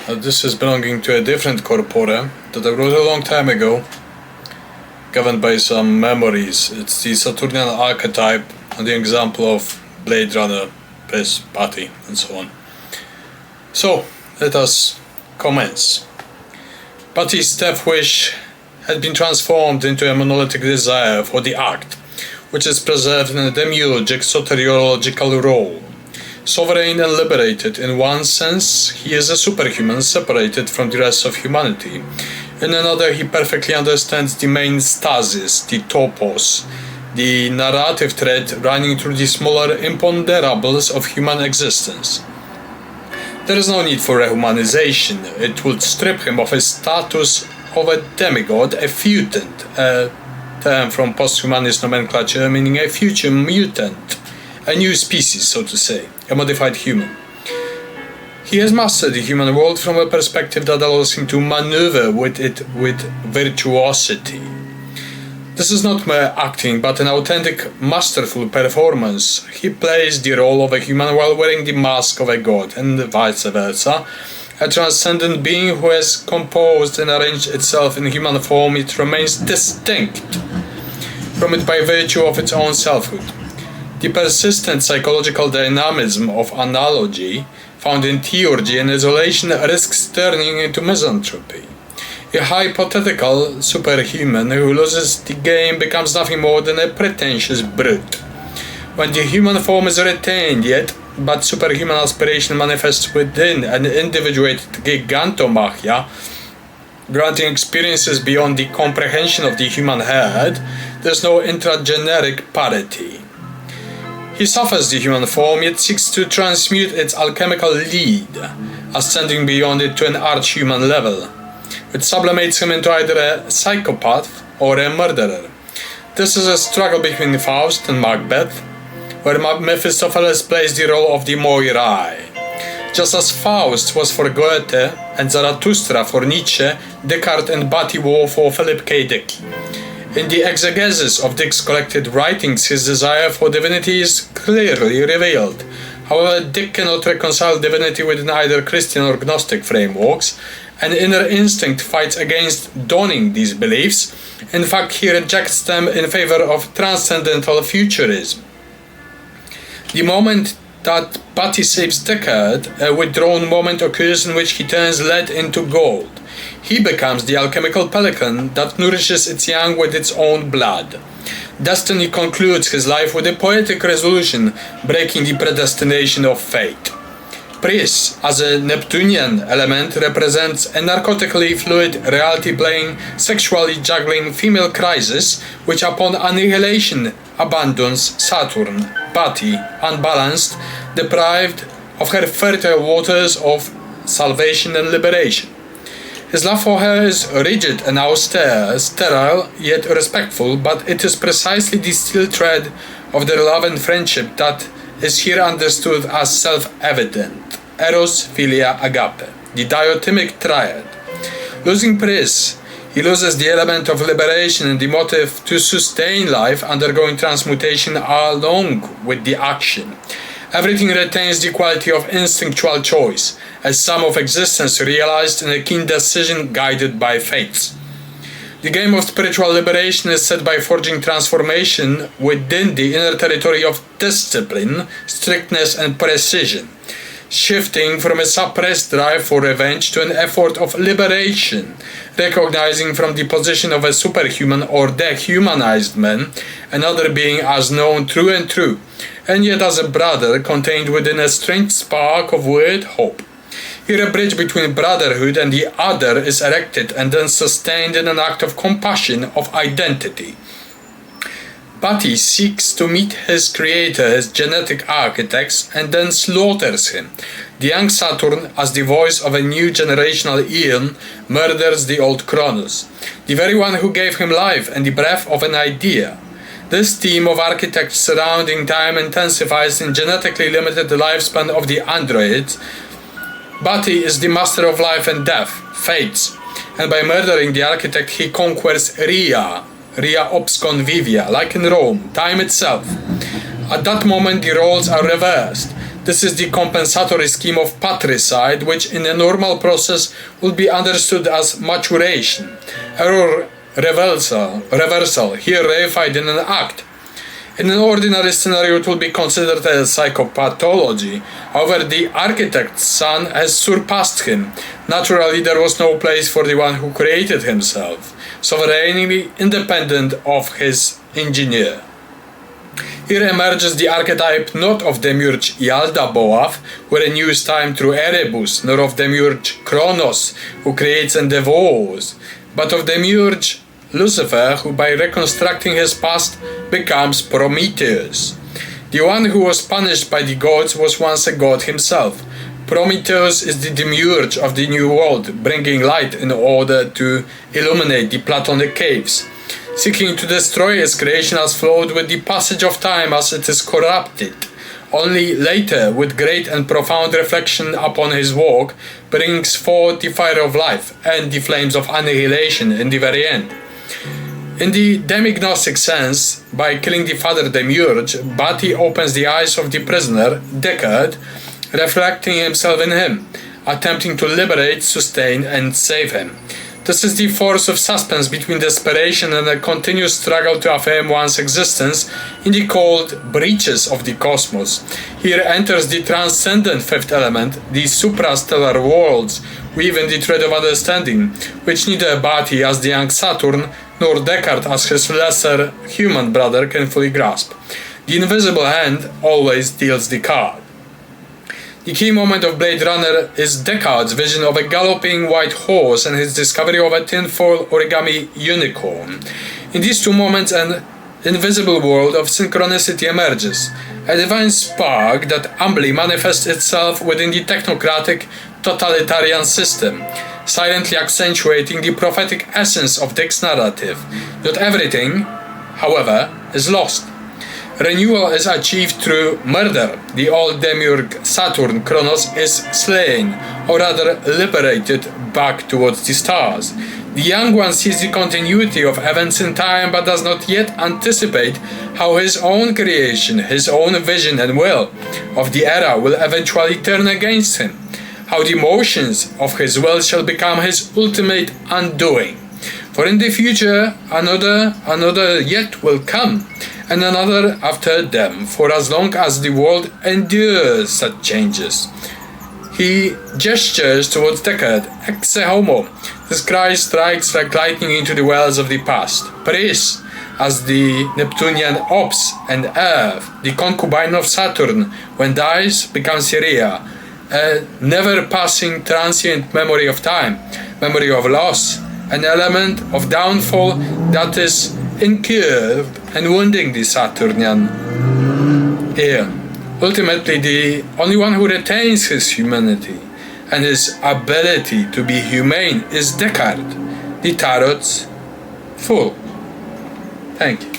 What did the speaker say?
This is belonging to a different corpore that I wrote a long time ago, governed by some memories. It's the Saturnine Archetype and the example of Blade Runner, Pris, Patty, and so on. So, let us commence. Patty's death wish had been transformed into a monolithic desire for the act, which is preserved in a demiurgic soteriological role. Sovereign and liberated in one sense, he is a superhuman separated from the rest of humanity. In another, he perfectly understands the main stasis, the topos, the narrative thread running through the smaller imponderables of human existence. There is no need for rehumanization. It would strip him of his status of a demigod, a futant, a term from posthumanist nomenclature meaning a future mutant, a new species, so to say, a modified human. He has mastered the human world from a perspective that allows him to maneuver with it with virtuosity. This is not mere acting, but an authentic, masterful performance. He plays the role of a human while wearing the mask of a god, and vice versa. A transcendent being who has composed and arranged itself in human form, it remains distinct from it by virtue of its own selfhood. The persistent psychological dynamism of analogy found in theurgy and isolation risks turning into misanthropy. A hypothetical superhuman who loses the game becomes nothing more than a pretentious brute. When the human form is retained yet, but superhuman aspiration manifests within an individuated gigantomachia, granting experiences beyond the comprehension of the human head, there is no intrageneric parity. He suffers the human form, yet seeks to transmute its alchemical lead, ascending beyond it to an arch-human level, which sublimates him into either a psychopath or a murderer. This is a struggle between Faust and Macbeth, where Mephistopheles plays the role of the Moirai. Just as Faust was for Goethe and Zarathustra for Nietzsche, Descartes and Batty were for Philip K. Dick. In the exegesis of Dick's collected writings, his desire for divinity is clearly revealed. However, Dick cannot reconcile divinity within either Christian or Gnostic frameworks. An inner instinct fights against donning these beliefs. In fact, he rejects them in favor of transcendental futurism. The moment that Batty saves Deckard, a withdrawn moment occurs in which he turns lead into gold. He becomes the alchemical pelican that nourishes its young with its own blood. Destiny concludes his life with a poetic resolution, breaking the predestination of fate. Pris, as a Neptunian element, represents a narcotically fluid, reality-playing, sexually juggling female crisis, which upon annihilation abandons Saturn, Batty, unbalanced, deprived of her fertile waters of salvation and liberation. His love for her is rigid and austere, sterile yet respectful, but it is precisely the steel thread of their love and friendship that is here understood as self-evident. Eros, Philia, Agape, the diotemic triad. Losing Pris, he loses the element of liberation and the motive to sustain life, undergoing transmutation along with the action. Everything retains the quality of instinctual choice, a sum of existence realized in a keen decision guided by fates. The game of spiritual liberation is set by forging transformation within the inner territory of discipline, strictness and precision, shifting from a suppressed drive for revenge to an effort of liberation, recognizing from the position of a superhuman or dehumanized man another being as known through and through, and yet as a brother contained within a strange spark of weird hope. Here a bridge between brotherhood and the other is erected and then sustained in an act of compassion, of identity. Batty seeks to meet his creator, his genetic architects, and then slaughters him. The young Saturn, as the voice of a new generational eon, murders the old Kronos, the very one who gave him life and the breath of an idea. This theme of architects surrounding time intensifies in genetically limited lifespan of the androids. Batty is the master of life and death, fates, and by murdering the architect he conquers Rea obs convivia, like in Rome, time itself. At that moment the roles are reversed. This is the compensatory scheme of patricide, which in a normal process would be understood as maturation, error reversal, here reified in an act. In an ordinary scenario, it will be considered a psychopathology. However, the architect's son has surpassed him. Naturally, there was no place for the one who created himself, sovereignly independent of his engineer. Here emerges the archetype not of Demiurge Yaldabaoth, who renews time through Erebus, nor of Demiurge Kronos, who creates and devours, but of Demiurge Lucifer, who by reconstructing his past becomes Prometheus. The one who was punished by the gods was once a god himself. Prometheus is the demiurge of the new world, bringing light in order to illuminate the Platonic caves. Seeking to destroy his creation has flowed with the passage of time as it is corrupted. Only later, with great and profound reflection upon his work, brings forth the fire of life and the flames of annihilation in the very end. In the demignostic sense, by killing the father Demiurge, Bati opens the eyes of the prisoner, Descartes, reflecting himself in him, attempting to liberate, sustain, and save him. This is the force of suspense between desperation and a continuous struggle to affirm one's existence in the cold breaches of the cosmos. Here enters the transcendent fifth element, the suprastellar worlds, weaving the thread of understanding, which neither Bati as the young Saturn, nor Descartes as his lesser human brother can fully grasp. The invisible hand always deals the card. The key moment of Blade Runner is Descartes' vision of a galloping white horse and his discovery of a tinfoil origami unicorn. In these two moments, an invisible world of synchronicity emerges, a divine spark that humbly manifests itself within the technocratic, totalitarian system, silently accentuating the prophetic essence of Dick's narrative. Not everything, however, is lost. Renewal is achieved through murder. The old demiurge Saturn, Kronos, is slain, or rather liberated back towards the stars. The young one sees the continuity of events in time, but does not yet anticipate how his own creation, his own vision and will of the era will eventually turn against him, how the motions of his will shall become his ultimate undoing. For in the future another yet will come, and another after them, for as long as the world endures such changes. He gestures towards Descartes, exe homo. This cry strikes like lightning into the wells of the past. Paris, as the Neptunian Ops, and Earth, the concubine of Saturn, when dies, becomes Syria, a never-passing transient memory of time, memory of loss, an element of downfall that is incurved and wounding the Saturnian ear. Ultimately, the only one who retains his humanity and his ability to be humane is Descartes, the Tarot's fool. Thank you.